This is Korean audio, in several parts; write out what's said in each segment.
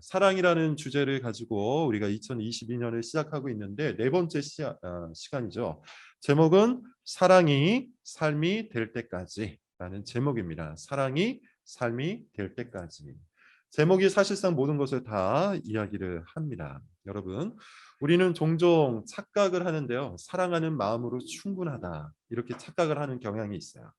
사랑이라는 주제를 가지고 우리가 2022년을 시작하고 있는데 네 번째 시간이죠. 제목은 사랑이 삶이 될 때까지라는 제목입니다. 사랑이 삶이 될 때까지. 제목이 사실상 모든 것을 다 이야기를 합니다. 여러분, 우리는 종종 착각을 하는데요. 사랑하는 마음으로 충분하다. 이렇게 착각을 하는 경향이 있어요.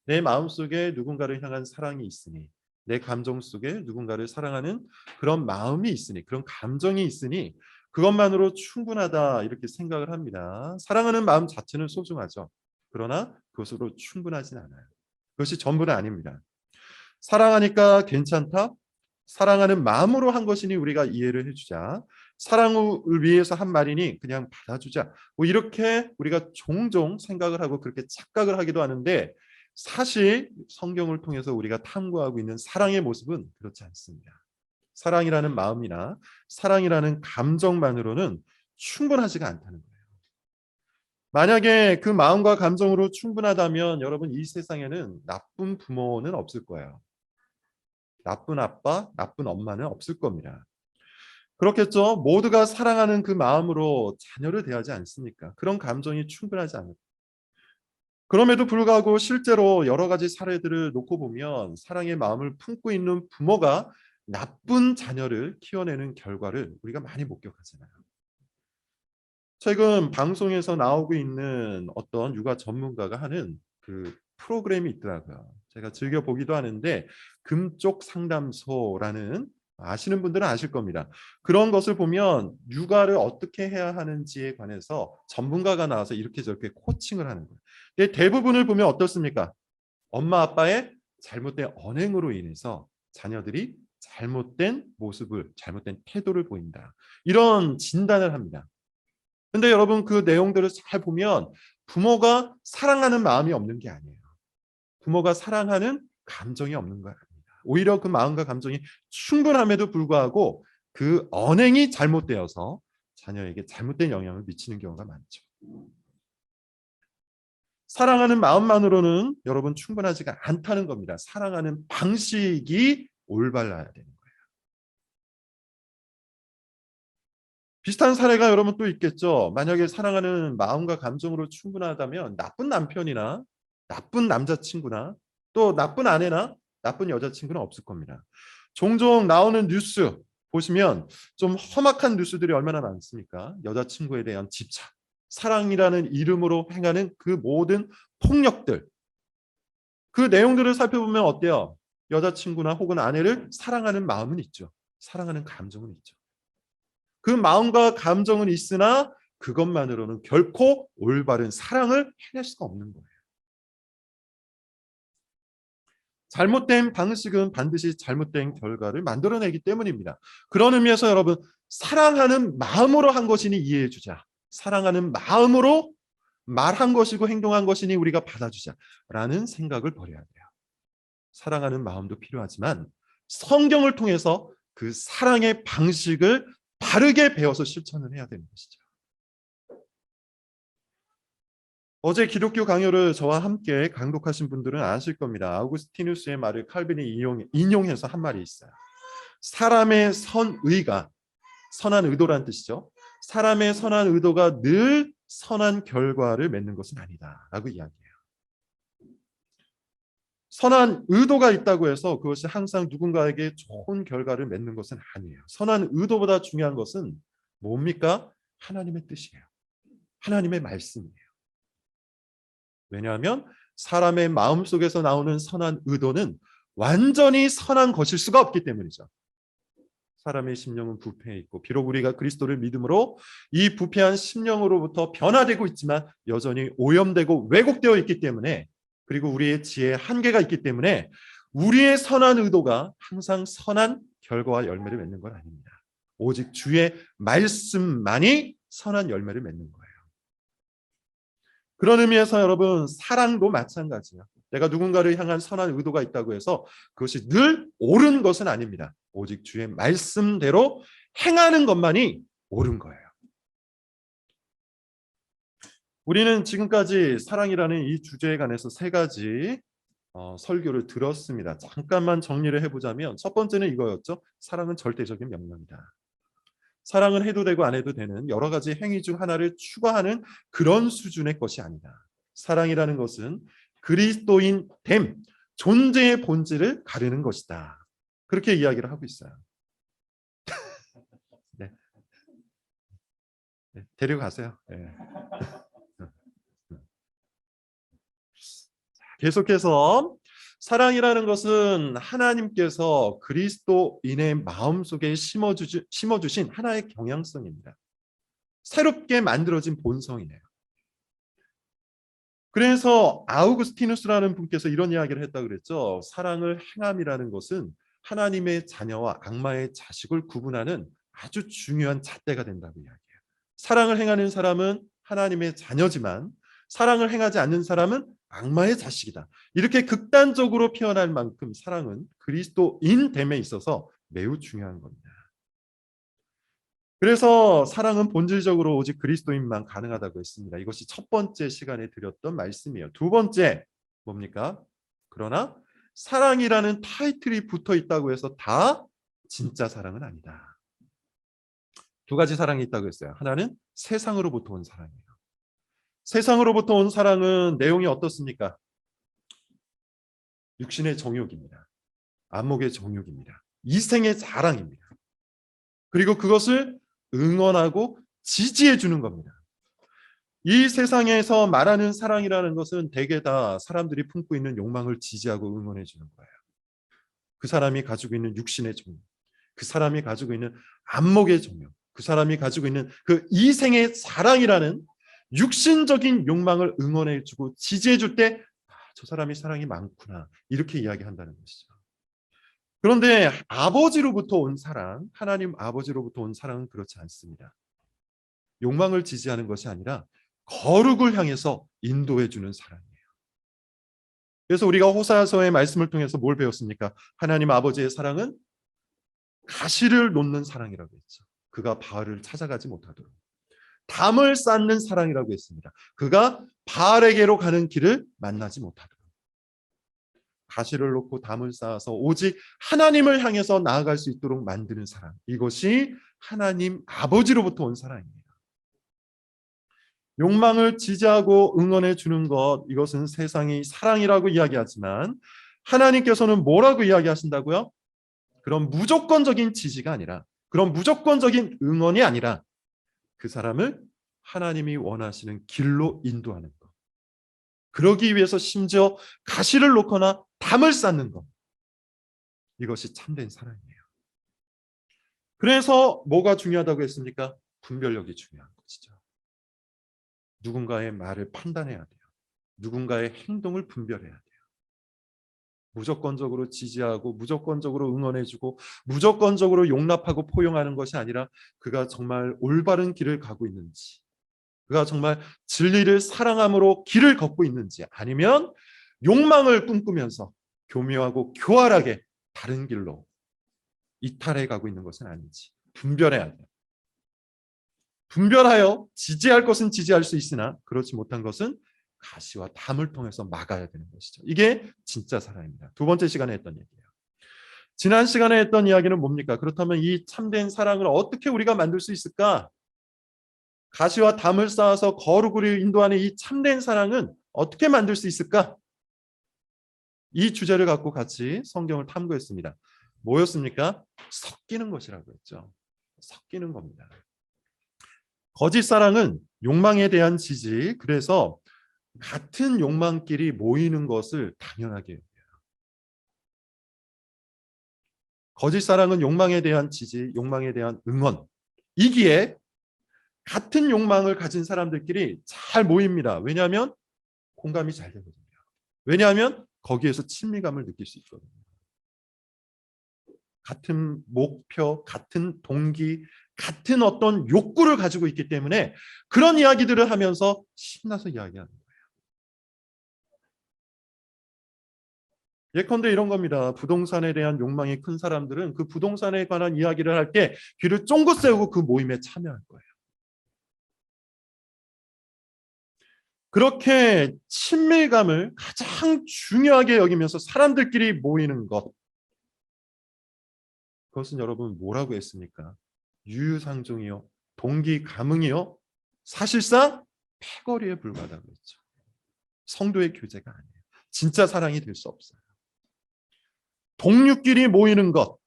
내 마음속에 누군가를 향한 사랑이 있으니, 내 감정 속에 누군가를 사랑하는 그런 마음이 있으니, 그런 감정이 있으니 그것만으로 충분하다 이렇게 생각을 합니다. 사랑하는 마음 자체는 소중하죠. 그러나 그것으로 충분하진 않아요. 그것이 전부는 아닙니다. 사랑하니까 괜찮다? 사랑하는 마음으로 한 것이니 우리가 이해를 해주자. 사랑을 위해서 한 말이니 그냥 받아주자. 뭐 이렇게 우리가 종종 생각을 하고 그렇게 착각을 하기도 하는데 사실 성경을 통해서 우리가 탐구하고 있는 사랑의 모습은 그렇지 않습니다. 사랑이라는 마음이나 사랑이라는 감정만으로는 충분하지가 않다는 거예요. 만약에 그 마음과 감정으로 충분하다면 여러분 이 세상에는 나쁜 부모는 없을 거예요. 나쁜 아빠, 나쁜 엄마는 없을 겁니다. 그렇겠죠? 모두가 사랑하는 그 마음으로 자녀를 대하지 않습니까? 그런 감정이 충분하지 않을. 그럼에도 불구하고 실제로 여러 가지 사례들을 놓고 보면 사랑의 마음을 품고 있는 부모가 나쁜 자녀를 키워내는 결과를 우리가 많이 목격하잖아요. 최근 방송에서 나오고 있는 어떤 육아 전문가가 하는 그 프로그램이 있더라고요. 제가 즐겨 보기도 하는데 금쪽 상담소라는, 아시는 분들은 아실 겁니다. 그런 것을 보면 육아를 어떻게 해야 하는지에 관해서 전문가가 나와서 이렇게 저렇게 코칭을 하는 거예요. 근데 대부분을 보면 어떻습니까? 엄마 아빠의 잘못된 언행으로 인해서 자녀들이 잘못된 모습을, 잘못된 태도를 보인다. 이런 진단을 합니다. 근데 여러분 그 내용들을 잘 보면 부모가 사랑하는 마음이 없는 게 아니에요. 부모가 사랑하는 감정이 없는 거 아닙니다. 오히려 그 마음과 감정이 충분함에도 불구하고 그 언행이 잘못되어서 자녀에게 잘못된 영향을 미치는 경우가 많죠. 사랑하는 마음만으로는 여러분 충분하지가 않다는 겁니다. 사랑하는 방식이 올바라야 되는 거예요. 비슷한 사례가 여러분 또 있겠죠. 만약에 사랑하는 마음과 감정으로 충분하다면 나쁜 남편이나 나쁜 남자친구나 또 나쁜 아내나 나쁜 여자친구는 없을 겁니다. 종종 나오는 뉴스 보시면 좀 험악한 뉴스들이 얼마나 많습니까? 여자친구에 대한 집착, 사랑이라는 이름으로 행하는 그 모든 폭력들, 그 내용들을 살펴보면 어때요? 여자친구나 혹은 아내를 사랑하는 마음은 있죠. 사랑하는 감정은 있죠. 그 마음과 감정은 있으나 그것만으로는 결코 올바른 사랑을 해낼 수가 없는 거예요. 잘못된 방식은 반드시 잘못된 결과를 만들어내기 때문입니다. 그런 의미에서 여러분, 사랑하는 마음으로 한 것이니 이해해 주자. 사랑하는 마음으로 말한 것이고 행동한 것이니 우리가 받아주자라는 생각을 버려야 돼요. 사랑하는 마음도 필요하지만 성경을 통해서 그 사랑의 방식을 바르게 배워서 실천을 해야 되는 것이죠. 어제 기독교 강요를 저와 함께 강독하신 분들은 아실 겁니다. 아우구스티누스의 말을 칼빈이 인용해서 한 말이 있어요. 사람의 선의가, 선한 의도란 뜻이죠. 사람의 선한 의도가 늘 선한 결과를 맺는 것은 아니다 라고 이야기해요. 선한 의도가 있다고 해서 그것이 항상 누군가에게 좋은 결과를 맺는 것은 아니에요. 선한 의도보다 중요한 것은 뭡니까? 하나님의 뜻이에요. 하나님의 말씀이에요. 왜냐하면 사람의 마음속에서 나오는 선한 의도는 완전히 선한 것일 수가 없기 때문이죠. 사람의 심령은 부패해 있고 비록 우리가 그리스도를 믿음으로 이 부패한 심령으로부터 변화되고 있지만 여전히 오염되고 왜곡되어 있기 때문에, 그리고 우리의 지혜에 한계가 있기 때문에 우리의 선한 의도가 항상 선한 결과와 열매를 맺는 건 아닙니다. 오직 주의 말씀만이 선한 열매를 맺는 거예요. 그런 의미에서 여러분 사랑도 마찬가지예요. 내가 누군가를 향한 선한 의도가 있다고 해서 그것이 늘 옳은 것은 아닙니다. 오직 주의 말씀대로 행하는 것만이 옳은 거예요. 우리는 지금까지 사랑이라는 이 주제에 관해서 세 가지 설교를 들었습니다. 잠깐만 정리를 해보자면 첫 번째는 이거였죠. 사랑은 절대적인 명령이다. 사랑은 해도 되고 안 해도 되는 여러 가지 행위 중 하나를 추가하는 그런 수준의 것이 아니다. 사랑이라는 것은 그리스도인 됨, 존재의 본질을 가르는 것이다. 그렇게 이야기를 하고 있어요. 네. 네, 데려가세요. 네. 계속해서 사랑이라는 것은 하나님께서 그리스도인의 마음속에 심어주신 하나의 경향성입니다. 새롭게 만들어진 본성이네요. 그래서 아우구스티누스라는 분께서 이런 이야기를 했다고 그랬죠. 사랑을 행함이라는 것은 하나님의 자녀와 악마의 자식을 구분하는 아주 중요한 잣대가 된다고 이야기해요. 사랑을 행하는 사람은 하나님의 자녀지만 사랑을 행하지 않는 사람은 악마의 자식이다. 이렇게 극단적으로 표현할 만큼 사랑은 그리스도인됨에 있어서 매우 중요한 겁니다. 그래서 사랑은 본질적으로 오직 그리스도인만 가능하다고 했습니다. 이것이 첫 번째 시간에 드렸던 말씀이에요. 두 번째 뭡니까? 그러나 사랑이라는 타이틀이 붙어 있다고 해서 다 진짜 사랑은 아니다. 두 가지 사랑이 있다고 했어요. 하나는 세상으로부터 온 사랑이에요. 세상으로부터 온 사랑은 내용이 어떻습니까? 육신의 정욕입니다. 안목의 정욕입니다. 이생의 자랑입니다. 그리고 그것을 응원하고 지지해 주는 겁니다. 이 세상에서 말하는 사랑이라는 것은 대개 다 사람들이 품고 있는 욕망을 지지하고 응원해 주는 거예요. 그 사람이 가지고 있는 육신의 정욕, 그 사람이 가지고 있는 안목의 정욕, 그 사람이 가지고 있는 그 이생의 사랑이라는 육신적인 욕망을 응원해 주고 지지해 줄 때 저 사람이 사랑이 많구나 이렇게 이야기한다는 것이죠. 그런데 아버지로부터 온 사랑, 하나님 아버지로부터 온 사랑은 그렇지 않습니다. 욕망을 지지하는 것이 아니라 거룩을 향해서 인도해 주는 사랑이에요. 그래서 우리가 호사서의 말씀을 통해서 뭘 배웠습니까? 하나님 아버지의 사랑은 가시를 놓는 사랑이라고 했죠. 그가 바알을 찾아가지 못하도록. 담을 쌓는 사랑이라고 했습니다. 그가 바알에게로 가는 길을 만나지 못하도록. 가시를 놓고 담을 쌓아서 오직 하나님을 향해서 나아갈 수 있도록 만드는 사랑. 이것이 하나님 아버지로부터 온 사랑입니다. 욕망을 지지하고 응원해 주는 것, 이것은 세상이 사랑이라고 이야기하지만 하나님께서는 뭐라고 이야기하신다고요? 그런 무조건적인 지지가 아니라, 그런 무조건적인 응원이 아니라 그 사람을 하나님이 원하시는 길로 인도하는 것. 그러기 위해서 심지어 가시를 놓거나 담을 쌓는 것. 이것이 참된 사랑이에요. 그래서 뭐가 중요하다고 했습니까? 분별력이 중요한 것이죠. 누군가의 말을 판단해야 돼요. 누군가의 행동을 분별해야 돼요. 무조건적으로 지지하고 무조건적으로 응원해주고 무조건적으로 용납하고 포용하는 것이 아니라 그가 정말 올바른 길을 가고 있는지, 그가 정말 진리를 사랑함으로 길을 걷고 있는지, 아니면 욕망을 꿈꾸면서 교묘하고 교활하게 다른 길로 이탈해 가고 있는 것은 아닌지 분별해야 돼요. 분별하여 지지할 것은 지지할 수 있으나 그렇지 못한 것은 가시와 담을 통해서 막아야 되는 것이죠. 이게 진짜 사랑입니다. 두 번째 시간에 했던 얘기예요. 지난 시간에 했던 이야기는 뭡니까? 그렇다면 이 참된 사랑을 어떻게 우리가 만들 수 있을까? 가시와 담을 쌓아서 거룩으로 인도하는 이 참된 사랑은 어떻게 만들 수 있을까? 이 주제를 갖고 같이 성경을 탐구했습니다. 뭐였습니까? 섞이는 것이라고 했죠. 섞이는 겁니다. 거짓 사랑은 욕망에 대한 지지, 그래서 같은 욕망끼리 모이는 것을 당연하게 여겨요. 거짓 사랑은 욕망에 대한 지지, 욕망에 대한 응원, 이기에 같은 욕망을 가진 사람들끼리 잘 모입니다. 왜냐하면 공감이 잘 되거든요. 왜냐하면 거기에서 친밀감을 느낄 수 있거든요. 같은 목표, 같은 동기, 같은 어떤 욕구를 가지고 있기 때문에 그런 이야기들을 하면서 신나서 이야기하는 거예요. 예컨대 이런 겁니다. 부동산에 대한 욕망이 큰 사람들은 그 부동산에 관한 이야기를 할 때 귀를 쫑긋 세우고 그 모임에 참여할 거예요. 그렇게 친밀감을 가장 중요하게 여기면서 사람들끼리 모이는 것, 그것은 여러분 뭐라고 했습니까? 유유상종이요, 동기감흥이요, 사실상 패거리에 불과하다고 했죠. 성도의 교제가 아니에요. 진짜 사랑이 될 수 없어요. 동료끼리 모이는 것,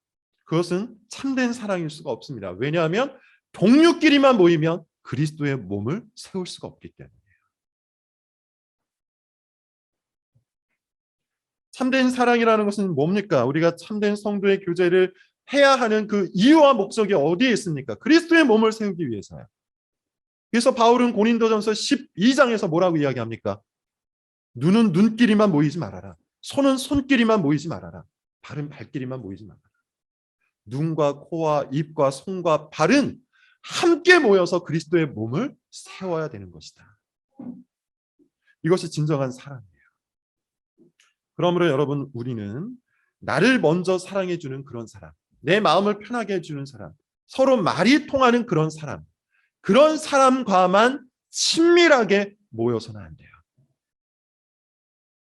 그것은 참된 사랑일 수가 없습니다. 왜냐하면 동료끼리만 모이면 그리스도의 몸을 세울 수가 없기 때문이에요. 참된 사랑이라는 것은 뭡니까? 우리가 참된 성도의 교제를 해야 하는 그 이유와 목적이 어디에 있습니까? 그리스도의 몸을 세우기 위해서요. 그래서 바울은 고린도전서 12장에서 뭐라고 이야기합니까? 눈은 눈끼리만 모이지 말아라. 손은 손끼리만 모이지 말아라. 발은 발끼리만 모이지 말아라. 눈과 코와 입과 손과 발은 함께 모여서 그리스도의 몸을 세워야 되는 것이다. 이것이 진정한 사랑이에요. 그러므로 여러분, 우리는 나를 먼저 사랑해 주는 그런 사람, 내 마음을 편하게 해주는 사람, 서로 말이 통하는 그런 사람과만 친밀하게 모여서는 안 돼요.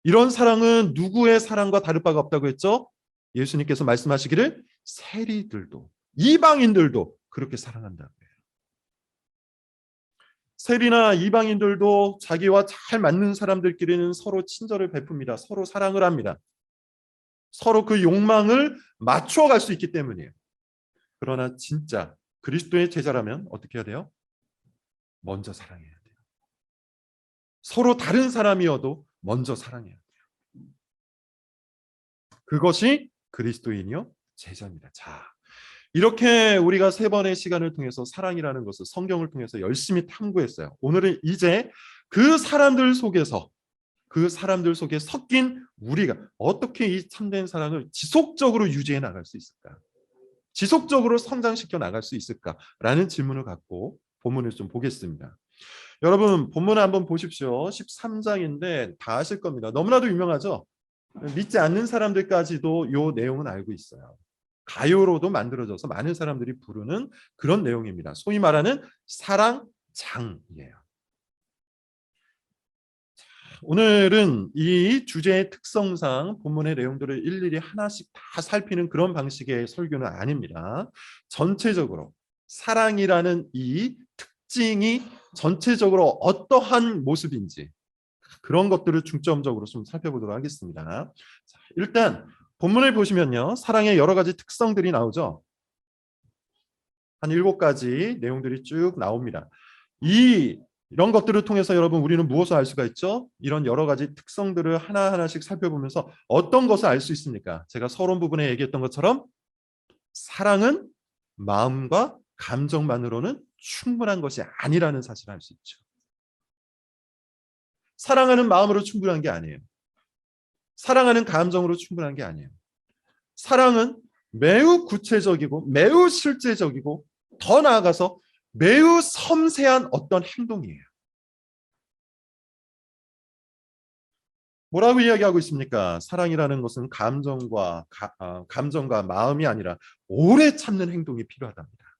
이런 사랑은 누구의 사랑과 다를 바가 없다고 했죠? 예수님께서 말씀하시기를 세리들도, 이방인들도 그렇게 사랑한다고 해요. 세리나 이방인들도 자기와 잘 맞는 사람들끼리는 서로 친절을 베풉니다. 서로 사랑을 합니다. 서로 그 욕망을 맞춰갈 수 있기 때문이에요. 그러나 진짜 그리스도의 제자라면 어떻게 해야 돼요? 먼저 사랑해야 돼요. 서로 다른 사람이어도 먼저 사랑해야 돼요. 그것이 그리스도인이요 제자입니다. 자, 이렇게 우리가 세 번의 시간을 통해서 사랑이라는 것을 성경을 통해서 열심히 탐구했어요. 오늘은 이제 그 사람들 속에 섞인 우리가 어떻게 이 참된 사랑을 지속적으로 유지해 나갈 수 있을까? 지속적으로 성장시켜 나갈 수 있을까라는 질문을 갖고 본문을 좀 보겠습니다. 여러분, 본문을 한번 보십시오. 13장인데 다 아실 겁니다. 너무나도 유명하죠? 믿지 않는 사람들까지도 이 내용은 알고 있어요. 가요로도 만들어져서 많은 사람들이 부르는 그런 내용입니다. 소위 말하는 사랑장이에요. 오늘은 이 주제의 특성상 본문의 내용들을 일일이 하나씩 다 살피는 그런 방식의 설교는 아닙니다. 전체적으로 사랑이라는 이 특징이 전체적으로 어떠한 모습인지 그런 것들을 중점적으로 좀 살펴보도록 하겠습니다. 자, 일단 본문을 보시면요, 사랑의 여러 가지 특성들이 나오죠. 한 7가지 내용들이 쭉 나옵니다. 이런 것들을 통해서 여러분, 우리는 무엇을 알 수가 있죠? 이런 여러 가지 특성들을 하나하나씩 살펴보면서 어떤 것을 알 수 있습니까? 제가 서론 부분에 얘기했던 것처럼 사랑은 마음과 감정만으로는 충분한 것이 아니라는 사실을 알 수 있죠. 사랑하는 마음으로 충분한 게 아니에요. 사랑하는 감정으로 충분한 게 아니에요. 사랑은 매우 구체적이고 매우 실제적이고 더 나아가서 매우 섬세한 어떤 행동이에요. 뭐라고 이야기하고 있습니까? 사랑이라는 것은 감정과 마음이 아니라 오래 참는 행동이 필요하답니다.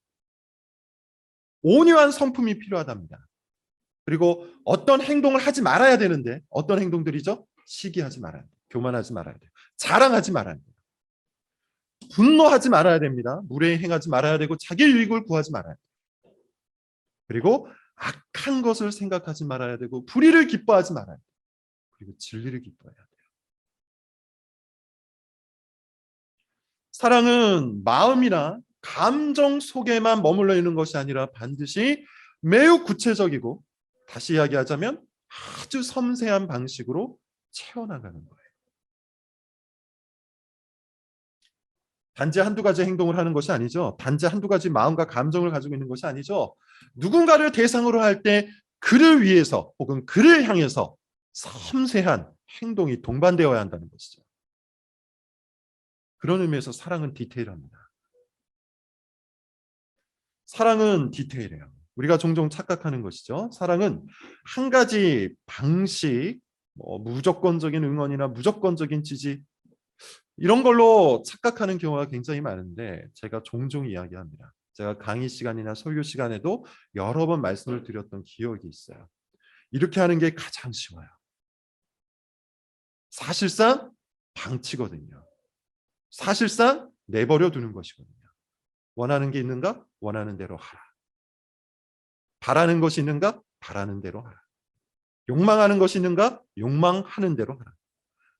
온유한 성품이 필요하답니다. 그리고 어떤 행동을 하지 말아야 되는데 어떤 행동들이죠? 시기하지 말아야 돼요. 교만하지 말아야 돼요. 자랑하지 말아야 돼요. 분노하지 말아야 됩니다. 무례히 행하지 말아야 되고 자기 유익을 구하지 말아야 돼요. 그리고 악한 것을 생각하지 말아야 되고 불의를 기뻐하지 말아야 돼요. 그리고 진리를 기뻐해야 돼요. 사랑은 마음이나 감정 속에만 머물러 있는 것이 아니라 반드시 매우 구체적이고, 다시 이야기하자면 아주 섬세한 방식으로 채워나가는 거예요. 단지 한두 가지 행동을 하는 것이 아니죠. 단지 한두 가지 마음과 감정을 가지고 있는 것이 아니죠. 누군가를 대상으로 할 때 그를 위해서 혹은 그를 향해서 섬세한 행동이 동반되어야 한다는 것이죠. 그런 의미에서 사랑은 디테일합니다. 사랑은 디테일해요. 우리가 종종 착각하는 것이죠. 사랑은 한 가지 방식, 무조건적인 응원이나 무조건적인 지지, 이런 걸로 착각하는 경우가 굉장히 많은데, 제가 종종 이야기합니다. 제가 강의 시간이나 설교 시간에도 여러 번 말씀을 드렸던 기억이 있어요. 이렇게 하는 게 가장 쉬워요. 사실상 방치거든요. 사실상 내버려 두는 것이거든요. 원하는 게 있는가? 원하는 대로 하라. 바라는 것이 있는가? 바라는 대로 하라. 욕망하는 것이 있는가? 욕망하는 대로 하라.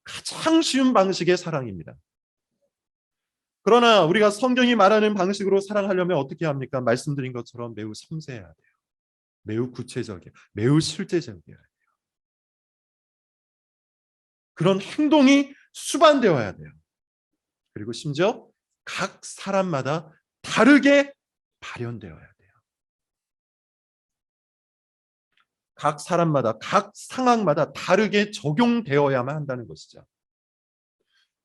가장 쉬운 방식의 사랑입니다. 그러나 우리가 성경이 말하는 방식으로 사랑하려면 어떻게 합니까? 말씀드린 것처럼 매우 섬세해야 돼요. 매우 구체적이에요. 매우 실제적이에요. 그런 행동이 수반되어야 돼요. 그리고 심지어 각 사람마다 다르게 발현되어야 돼요. 각 사람마다, 각 상황마다 다르게 적용되어야만 한다는 것이죠.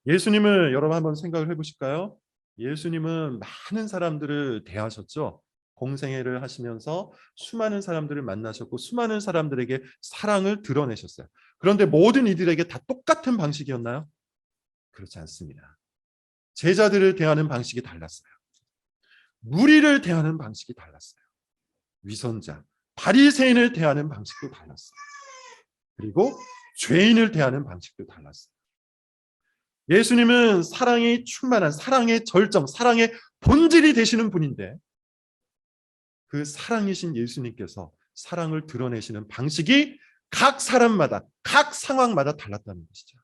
예수님을 여러분 한번 생각을 해보실까요? 예수님은 많은 사람들을 대하셨죠. 공생애를 하시면서 수많은 사람들을 만나셨고 수많은 사람들에게 사랑을 드러내셨어요. 그런데 모든 이들에게 다 똑같은 방식이었나요? 그렇지 않습니다. 제자들을 대하는 방식이 달랐어요. 무리를 대하는 방식이 달랐어요. 위선자, 바리새인을 대하는 방식도 달랐어요. 그리고 죄인을 대하는 방식도 달랐어요. 예수님은 사랑이 충만한, 사랑의 절정, 사랑의 본질이 되시는 분인데 그 사랑이신 예수님께서 사랑을 드러내시는 방식이 각 사람마다, 각 상황마다 달랐다는 것이죠.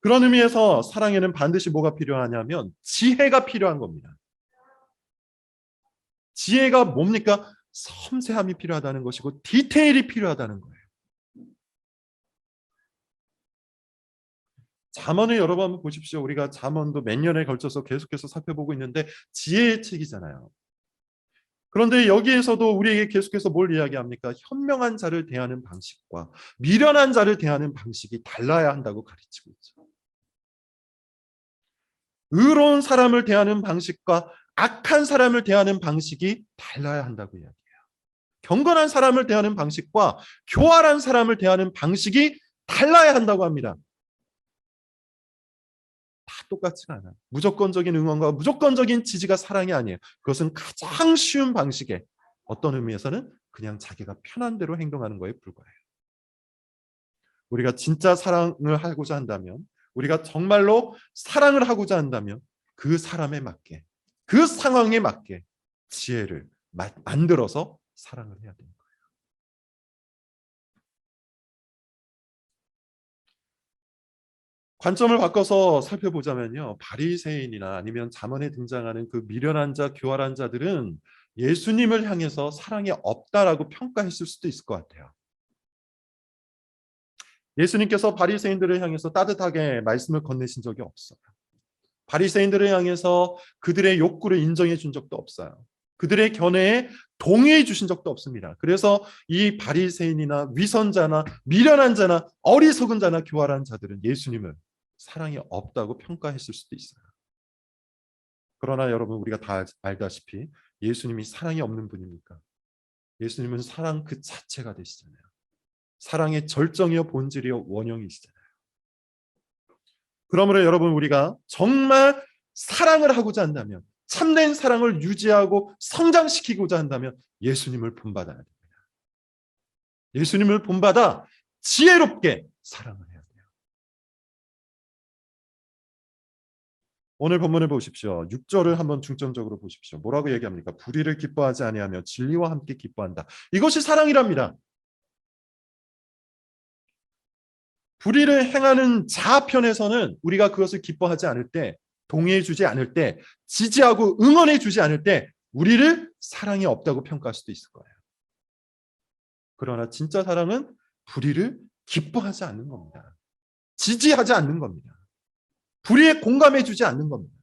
그런 의미에서 사랑에는 반드시 뭐가 필요하냐면 지혜가 필요한 겁니다. 지혜가 뭡니까? 섬세함이 필요하다는 것이고 디테일이 필요하다는 거예요. 잠언을 여러 번 한번 보십시오. 우리가 잠언도 몇 년에 걸쳐서 계속해서 살펴보고 있는데 지혜의 책이잖아요. 그런데 여기에서도 우리에게 계속해서 뭘 이야기합니까? 현명한 자를 대하는 방식과 미련한 자를 대하는 방식이 달라야 한다고 가르치고 있죠. 의로운 사람을 대하는 방식과 악한 사람을 대하는 방식이 달라야 한다고 이야기해요. 경건한 사람을 대하는 방식과 교활한 사람을 대하는 방식이 달라야 한다고 합니다. 다 똑같지가 않아요. 무조건적인 응원과 무조건적인 지지가 사랑이 아니에요. 그것은 가장 쉬운 방식에 어떤 의미에서는 그냥 자기가 편한 대로 행동하는 거에 불과해요. 우리가 진짜 사랑을 하고자 한다면, 우리가 정말로 사랑을 하고자 한다면 그 사람에 맞게, 그 상황에 맞게 지혜를 만들어서 사랑을 해야 됩니다. 관점을 바꿔서 살펴보자면요. 바리새인이나 아니면 잠언에 등장하는 그 미련한 자, 교활한 자들은 예수님을 향해서 사랑이 없다라고 평가했을 수도 있을 것 같아요. 예수님께서 바리새인들을 향해서 따뜻하게 말씀을 건네신 적이 없어요. 바리새인들을 향해서 그들의 욕구를 인정해 준 적도 없어요. 그들의 견해에 동의해 주신 적도 없습니다. 그래서 이 바리새인이나 위선자나 미련한 자나 어리석은 자나 교활한 자들은 예수님을 사랑이 없다고 평가했을 수도 있어요. 그러나 여러분 우리가 다 알다시피 예수님이 사랑이 없는 분입니까? 예수님은 사랑 그 자체가 되시잖아요. 사랑의 절정이요 본질이요 원형이시잖아요. 그러므로 여러분 우리가 정말 사랑을 하고자 한다면 참된 사랑을 유지하고 성장시키고자 한다면 예수님을 본받아야 됩니다. 예수님을 본받아 지혜롭게 사랑을 해야 돼요. 오늘 본문을 보십시오. 6절을 한번 중점적으로 보십시오. 뭐라고 얘기합니까? 불의를 기뻐하지 아니하며 진리와 함께 기뻐한다. 이것이 사랑이랍니다. 불의를 행하는 자편에서는 우리가 그것을 기뻐하지 않을 때, 동의해 주지 않을 때, 지지하고 응원해 주지 않을 때 우리를 사랑이 없다고 평가할 수도 있을 거예요. 그러나 진짜 사랑은 불의를 기뻐하지 않는 겁니다. 지지하지 않는 겁니다. 불의에 공감해 주지 않는 겁니다.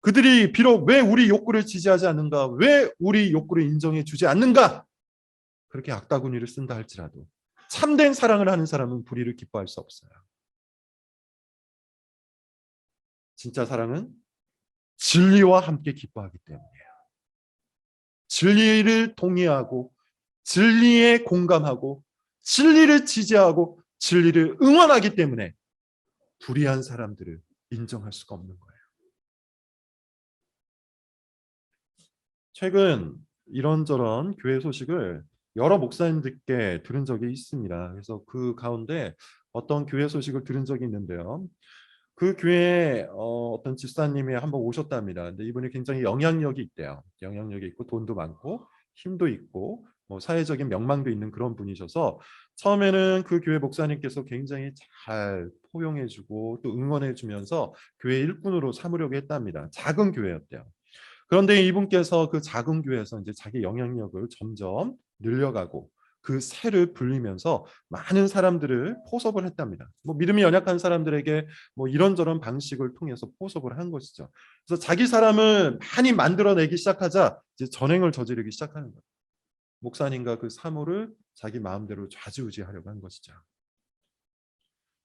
그들이 비록 왜 우리 욕구를 지지하지 않는가, 왜 우리 욕구를 인정해 주지 않는가, 그렇게 악다구니를 쓴다 할지라도 참된 사랑을 하는 사람은 불의를 기뻐할 수 없어요. 진짜 사랑은 진리와 함께 기뻐하기 때문이에요. 진리를 동의하고 진리에 공감하고 진리를 지지하고 진리를 응원하기 때문에 불의한 사람들을 인정할 수가 없는 거예요. 최근 이런저런 교회 소식을 여러 목사님들께 들은 적이 있습니다. 그래서 그 가운데 어떤 교회 소식을 들은 적이 있는데요. 그 교회에 어떤 집사님이 한번 오셨답니다. 근데 이분이 굉장히 영향력이 있대요. 영향력이 있고 돈도 많고 힘도 있고 뭐 사회적인 명망도 있는 그런 분이셔서 처음에는 그 교회 목사님께서 굉장히 잘 포용해주고 또 응원해주면서 교회 일꾼으로 삼으려고 했답니다. 작은 교회였대요. 그런데 이분께서 그 작은 교회에서 이제 자기 영향력을 점점 늘려가고 그 새를 불리면서 많은 사람들을 포섭을 했답니다. 뭐 믿음이 연약한 사람들에게 뭐 이런저런 방식을 통해서 포섭을 한 것이죠. 그래서 자기 사람을 많이 만들어내기 시작하자 이제 전횡을 저지르기 시작하는 거예요. 목사님과 그 사모를 자기 마음대로 좌지우지하려고 한 것이죠.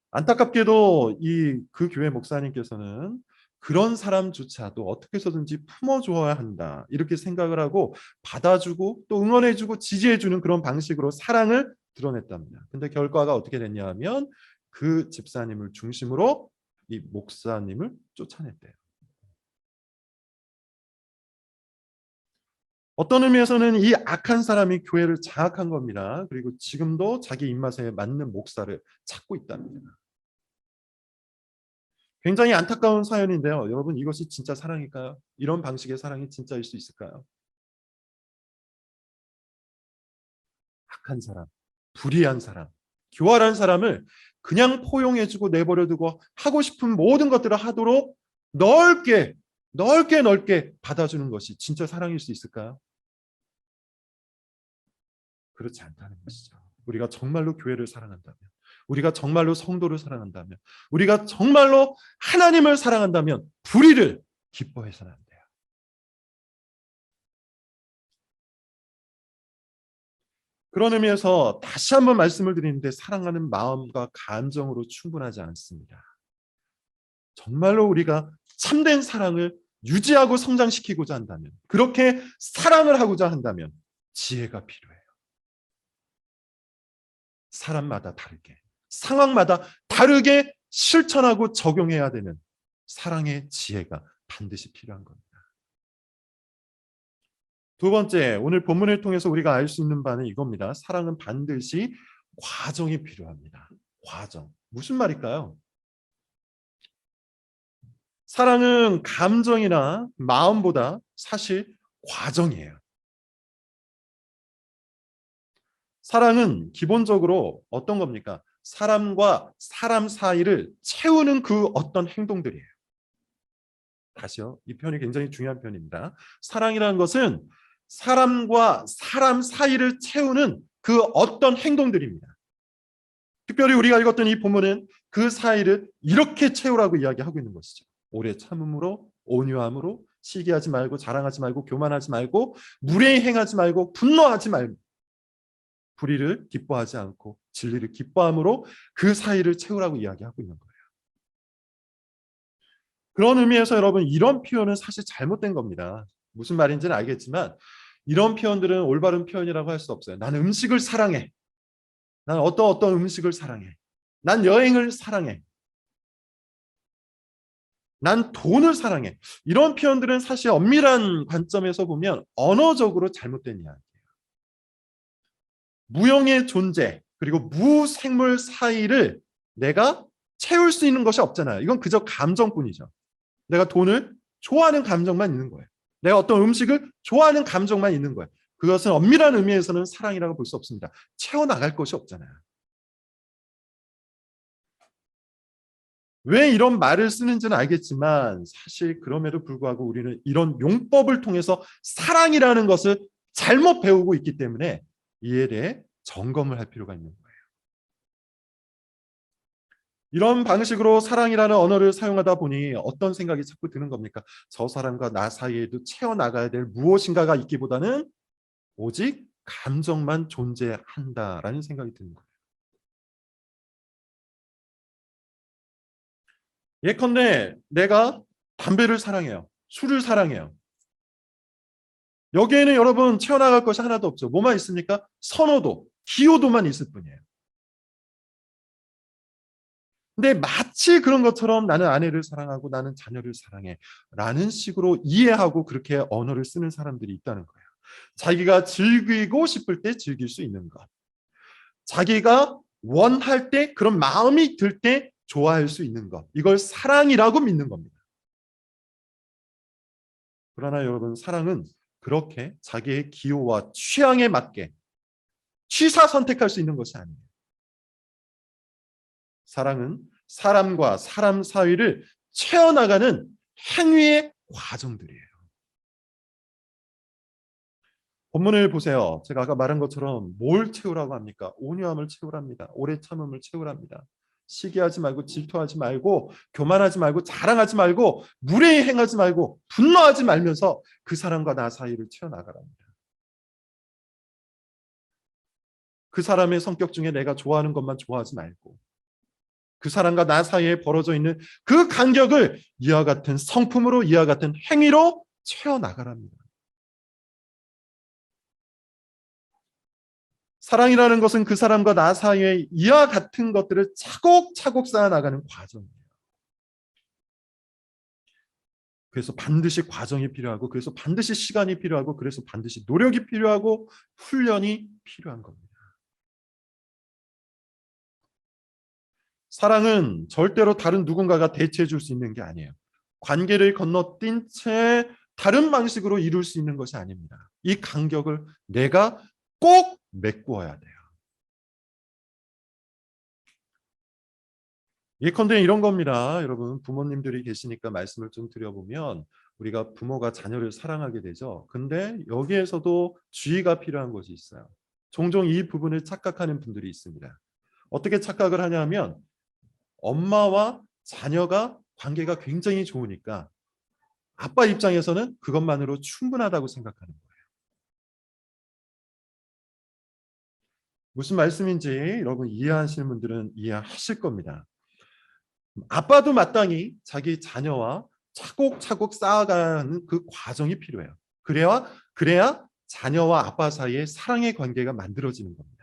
안타깝게도 이 그 교회 목사님께서는 그런 사람조차도 어떻게 해서든지 품어줘야 한다 이렇게 생각을 하고 받아주고 또 응원해주고 지지해주는 그런 방식으로 사랑을 드러냈답니다. 근데 결과가 어떻게 됐냐 하면 그 집사님을 중심으로 이 목사님을 쫓아냈대요. 어떤 의미에서는 이 악한 사람이 교회를 장악한 겁니다. 그리고 지금도 자기 입맛에 맞는 목사를 찾고 있답니다. 굉장히 안타까운 사연인데요. 여러분 이것이 진짜 사랑일까요? 이런 방식의 사랑이 진짜일 수 있을까요? 악한 사람, 불의한 사람, 교활한 사람을 그냥 포용해주고 내버려두고 하고 싶은 모든 것들을 하도록 넓게 넓게 받아주는 것이 진짜 사랑일 수 있을까요? 그렇지 않다는 것이죠. 우리가 정말로 교회를 사랑한다면, 우리가 정말로 성도를 사랑한다면, 우리가 정말로 하나님을 사랑한다면 불의를 기뻐해서는 안 돼요. 그런 의미에서 다시 한번 말씀을 드리는데 사랑하는 마음과 감정으로 충분하지 않습니다. 정말로 우리가 참된 사랑을 유지하고 성장시키고자 한다면, 그렇게 사랑을 하고자 한다면 지혜가 필요해요. 사람마다 다르게, 상황마다 다르게 실천하고 적용해야 되는 사랑의 지혜가 반드시 필요한 겁니다. 두 번째, 오늘 본문을 통해서 우리가 알 수 있는 바는 이겁니다. 사랑은 반드시 과정이 필요합니다. 과정. 무슨 말일까요? 사랑은 감정이나 마음보다 사실 과정이에요. 사랑은 기본적으로 어떤 겁니까? 사람과 사람 사이를 채우는 그 어떤 행동들이에요. 다시요. 이 표현이 굉장히 중요한 표현입니다. 사랑이라는 것은 사람과 사람 사이를 채우는 그 어떤 행동들입니다. 특별히 우리가 읽었던 이 본문은 그 사이를 이렇게 채우라고 이야기하고 있는 것이죠. 오래 참음으로, 온유함으로, 시기하지 말고, 자랑하지 말고, 교만하지 말고, 무례히 행하지 말고, 분노하지 말고, 불의를 기뻐하지 않고 진리를 기뻐함으로 그 사이를 채우라고 이야기하고 있는 거예요. 그런 의미에서 여러분 이런 표현은 사실 잘못된 겁니다. 무슨 말인지는 알겠지만 이런 표현들은 올바른 표현이라고 할 수 없어요. 난 음식을 사랑해. 난 어떤 음식을 사랑해. 난 여행을 사랑해. 난 돈을 사랑해. 이런 표현들은 사실 엄밀한 관점에서 보면 언어적으로 잘못된 이야기예요. 무형의 존재 그리고 무생물 사이를 내가 채울 수 있는 것이 없잖아요. 이건 그저 감정뿐이죠. 내가 돈을 좋아하는 감정만 있는 거예요. 내가 어떤 음식을 좋아하는 감정만 있는 거예요. 그것은 엄밀한 의미에서는 사랑이라고 볼 수 없습니다. 채워나갈 것이 없잖아요. 왜 이런 말을 쓰는지는 알겠지만 사실 그럼에도 불구하고 우리는 이런 용법을 통해서 사랑이라는 것을 잘못 배우고 있기 때문에 이에 대해 점검을 할 필요가 있는 거예요. 이런 방식으로 사랑이라는 언어를 사용하다 보니 어떤 생각이 자꾸 드는 겁니까? 저 사람과 나 사이에도 채워나가야 될 무엇인가가 있기보다는 오직 감정만 존재한다라는 생각이 드는 거예요. 예컨대 내가 담배를 사랑해요. 술을 사랑해요. 여기에는 여러분 채워나갈 것이 하나도 없죠. 뭐만 있습니까? 선호도, 기호도만 있을 뿐이에요. 근데 마치 그런 것처럼 나는 아내를 사랑하고 나는 자녀를 사랑해 라는 식으로 이해하고 그렇게 언어를 쓰는 사람들이 있다는 거예요. 자기가 즐기고 싶을 때 즐길 수 있는 것. 자기가 원할 때 그런 마음이 들 때 좋아할 수 있는 것. 이걸 사랑이라고 믿는 겁니다. 그러나 여러분 사랑은 그렇게 자기의 기호와 취향에 맞게 취사 선택할 수 있는 것이 아니에요. 사랑은 사람과 사람 사이를 채워나가는 행위의 과정들이에요. 본문을 보세요. 제가 아까 말한 것처럼 뭘 채우라고 합니까? 온유함을 채우랍니다. 오래 참음을 채우랍니다. 시기하지 말고 질투하지 말고 교만하지 말고 자랑하지 말고 무례히 행하지 말고 분노하지 말면서 그 사람과 나 사이를 채워나가랍니다. 그 사람의 성격 중에 내가 좋아하는 것만 좋아하지 말고 그 사람과 나 사이에 벌어져 있는 그 간격을 이와 같은 성품으로 이와 같은 행위로 채워나가랍니다. 사랑이라는 것은 그 사람과 나 사이에 이와 같은 것들을 차곡차곡 쌓아나가는 과정이에요. 그래서 반드시 과정이 필요하고 그래서 반드시 시간이 필요하고 그래서 반드시 노력이 필요하고 훈련이 필요한 겁니다. 사랑은 절대로 다른 누군가가 대체해 줄 수 있는 게 아니에요. 관계를 건너뛴 채 다른 방식으로 이룰 수 있는 것이 아닙니다. 이 간격을 내가 꼭 메꾸어야 돼요. 예컨대 이런 겁니다. 여러분 부모님들이 계시니까 말씀을 좀 드려보면 우리가 부모가 자녀를 사랑하게 되죠. 근데 여기에서도 주의가 필요한 것이 있어요. 종종 이 부분을 착각하는 분들이 있습니다. 어떻게 착각을 하냐면 엄마와 자녀가 관계가 굉장히 좋으니까 아빠 입장에서는 그것만으로 충분하다고 생각하는 거예요. 무슨 말씀인지 여러분 이해하시는 분들은 이해하실 겁니다. 아빠도 마땅히 자기 자녀와 차곡차곡 쌓아가는 그 과정이 필요해요. 그래야 자녀와 아빠 사이에 사랑의 관계가 만들어지는 겁니다.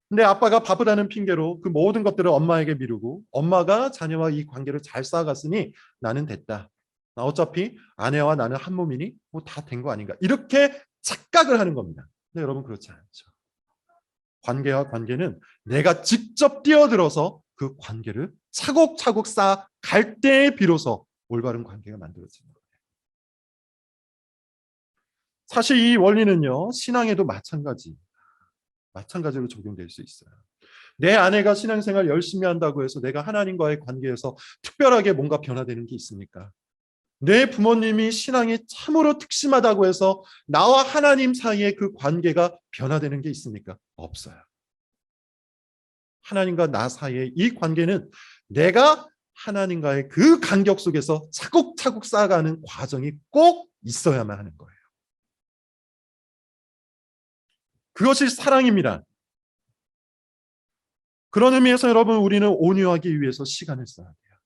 근데 아빠가 바쁘다는 핑계로 그 모든 것들을 엄마에게 미루고 엄마가 자녀와 이 관계를 잘 쌓아갔으니 나는 됐다. 나 어차피 아내와 나는 한 몸이니 뭐 다 된 거 아닌가. 이렇게 착각을 하는 겁니다. 근데 여러분 그렇지 않죠. 관계와 관계는 내가 직접 뛰어들어서 그 관계를 차곡차곡 쌓아갈 때에 비로소 올바른 관계가 만들어지는 거예요. 사실 이 원리는요. 신앙에도 마찬가지로 적용될 수 있어요. 내 아내가 신앙생활 열심히 한다고 해서 내가 하나님과의 관계에서 특별하게 뭔가 변화되는 게 있습니까? 내 부모님이 신앙이 참으로 특심하다고 해서 나와 하나님 사이의 그 관계가 변화되는 게 있습니까? 없어요. 하나님과 나 사이의 이 관계는 내가 하나님과의 그 간격 속에서 차곡차곡 쌓아가는 과정이 꼭 있어야만 하는 거예요. 그것이 사랑입니다. 그런 의미에서 여러분 우리는 온유하기 위해서 시간을 써야 돼요.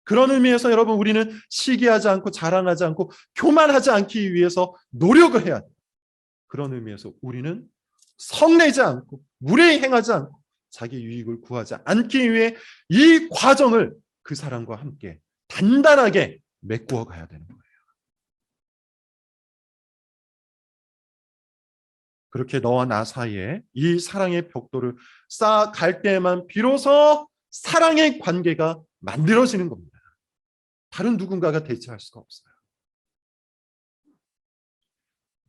그런 의미에서 여러분 우리는 시기하지 않고 자랑하지 않고 교만하지 않기 위해서 노력을 해야 돼요. 그런 의미에서 우리는 성내지 않고 무례히 행하지 않고 자기 유익을 구하지 않기 위해 이 과정을 그 사람과 함께 단단하게 메꾸어 가야 되는 거예요. 그렇게 너와 나 사이에 이 사랑의 벽돌을 쌓아갈 때에만 비로소 사랑의 관계가 만들어지는 겁니다. 다른 누군가가 대체할 수가 없어요.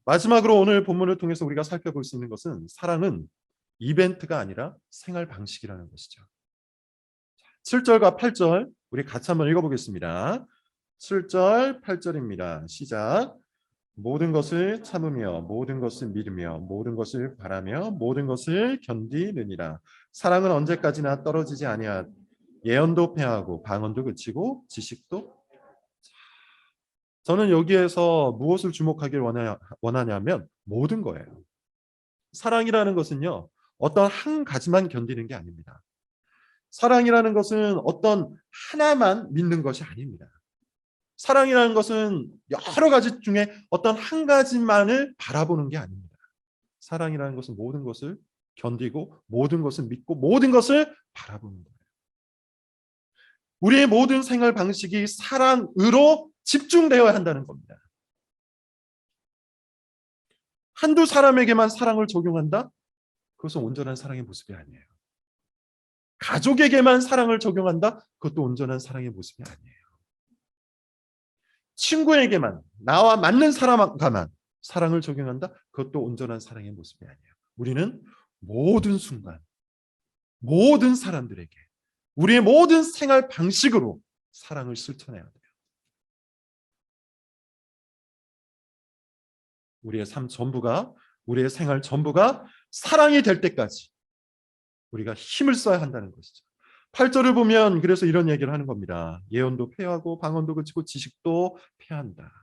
마지막으로 오늘 본문을 통해서 우리가 살펴볼 수 있는 것은 사랑은 이벤트가 아니라 생활 방식이라는 것이죠. 7절과 8절 우리 같이 한번 읽어보겠습니다. 7절 8절입니다. 시작. 모든 것을 참으며 모든 것을 믿으며 모든 것을 바라며 모든 것을 견디느니라. 사랑은 언제까지나 떨어지지 아니하. 예언도 패하고 방언도 그치고 지식도. 저는 여기에서 무엇을 주목하길 원하냐면 모든 거예요. 사랑이라는 것은요. 어떤 한 가지만 견디는 게 아닙니다. 사랑이라는 것은 어떤 하나만 믿는 것이 아닙니다. 사랑이라는 것은 여러 가지 중에 어떤 한 가지만을 바라보는 게 아닙니다. 사랑이라는 것은 모든 것을 견디고 모든 것을 믿고 모든 것을 바라보는 거예요. 우리의 모든 생활 방식이 사랑으로 집중되어야 한다는 겁니다. 한두 사람에게만 사랑을 적용한다? 그것은 온전한 사랑의 모습이 아니에요. 가족에게만 사랑을 적용한다? 그것도 온전한 사랑의 모습이 아니에요. 친구에게만, 나와 맞는 사람과만 사랑을 적용한다? 그것도 온전한 사랑의 모습이 아니에요. 우리는 모든 순간, 모든 사람들에게 우리의 모든 생활 방식으로 사랑을 실천해야 돼요. 우리의 삶 전부가, 우리의 생활 전부가 사랑이 될 때까지 우리가 힘을 써야 한다는 것이죠. 8절을 보면 그래서 이런 얘기를 하는 겁니다. 예언도 폐하고 방언도 그치고 지식도 폐한다.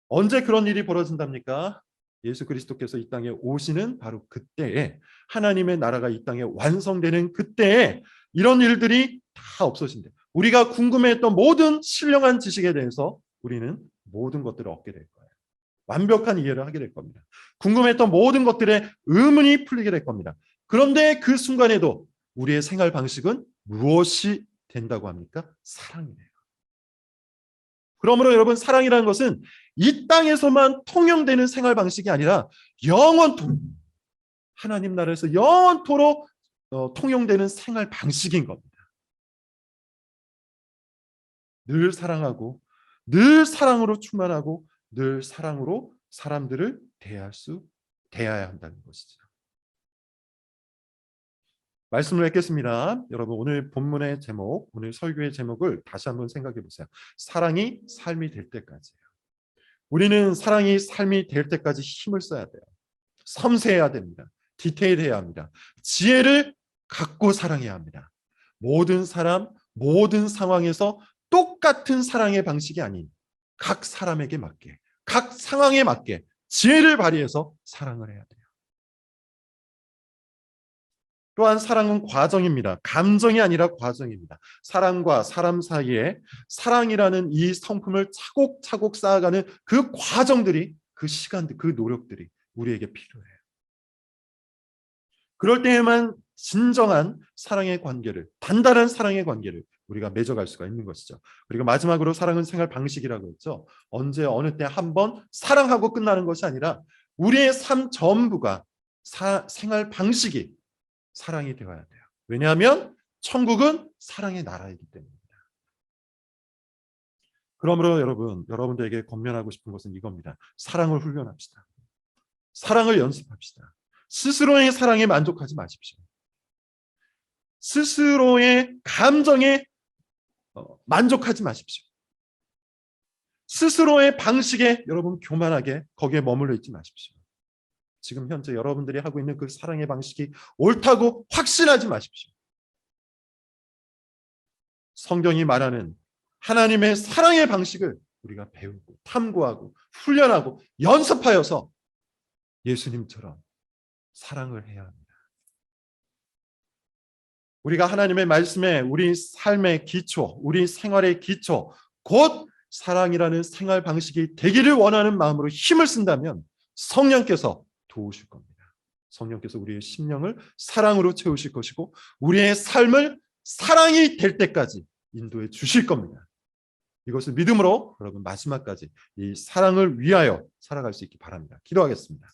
언제 그런 일이 벌어진답니까? 예수 그리스도께서 이 땅에 오시는 바로 그때에, 하나님의 나라가 이 땅에 완성되는 그때에 이런 일들이 다 없어진대. 우리가 궁금해했던 모든 신령한 지식에 대해서 우리는 모든 것들을 얻게 될 거예요. 완벽한 이해를 하게 될 겁니다. 궁금했던 모든 것들의 의문이 풀리게 될 겁니다. 그런데 그 순간에도 우리의 생활 방식은 무엇이 된다고 합니까? 사랑이에요. 그러므로 여러분, 사랑이라는 것은 이 땅에서만 통용되는 생활 방식이 아니라 영원토록, 하나님 나라에서 영원토록 통용되는 생활 방식인 겁니다. 늘 사랑하고, 늘 사랑으로 충만하고, 늘 사랑으로 사람들을 대해야 한다는 것이죠. 말씀을 맺겠습니다. 여러분, 오늘 본문의 제목, 오늘 설교의 제목을 다시 한번 생각해 보세요. 사랑이 삶이 될 때까지예요. 우리는 사랑이 삶이 될 때까지 힘을 써야 돼요. 섬세해야 됩니다. 디테일해야 합니다. 지혜를 갖고 사랑해야 합니다. 모든 사람, 모든 상황에서 똑같은 사랑의 방식이 아닌 각 사람에게 맞게, 각 상황에 맞게 지혜를 발휘해서 사랑을 해야 돼요. 또한 사랑은 과정입니다. 감정이 아니라 과정입니다. 사람과 사람 사이에 사랑이라는 이 성품을 차곡차곡 쌓아가는 그 과정들이, 그 시간들, 그 노력들이 우리에게 필요해요. 그럴 때에만 진정한 사랑의 관계를, 단단한 사랑의 관계를 우리가 맺어갈 수가 있는 것이죠. 그리고 마지막으로 사랑은 생활 방식이라고 했죠. 언제 어느 때 한번 사랑하고 끝나는 것이 아니라 우리의 삶 전부가 생활 방식이 사랑이 되어야 돼요. 왜냐하면 천국은 사랑의 나라이기 때문입니다. 그러므로 여러분, 여러분들에게 권면하고 싶은 것은 이겁니다. 사랑을 훈련합시다. 사랑을 연습합시다. 스스로의 사랑에 만족하지 마십시오. 스스로의 감정에 만족하지 마십시오. 스스로의 방식에 여러분 교만하게 거기에 머물러 있지 마십시오. 지금 현재 여러분들이 하고 있는 그 사랑의 방식이 옳다고 확신하지 마십시오. 성경이 말하는 하나님의 사랑의 방식을 우리가 배우고 탐구하고 훈련하고 연습하여서 예수님처럼 사랑을 해야 합니다. 우리가 하나님의 말씀에 우리 삶의 기초, 우리 생활의 기초, 곧 사랑이라는 생활 방식이 되기를 원하는 마음으로 힘을 쓴다면 성령께서 도우실 겁니다. 성령께서 우리의 심령을 사랑으로 채우실 것이고 우리의 삶을 사랑이 될 때까지 인도해 주실 겁니다. 이것을 믿음으로 여러분 마지막까지 이 사랑을 위하여 살아갈 수 있기 바랍니다. 기도하겠습니다.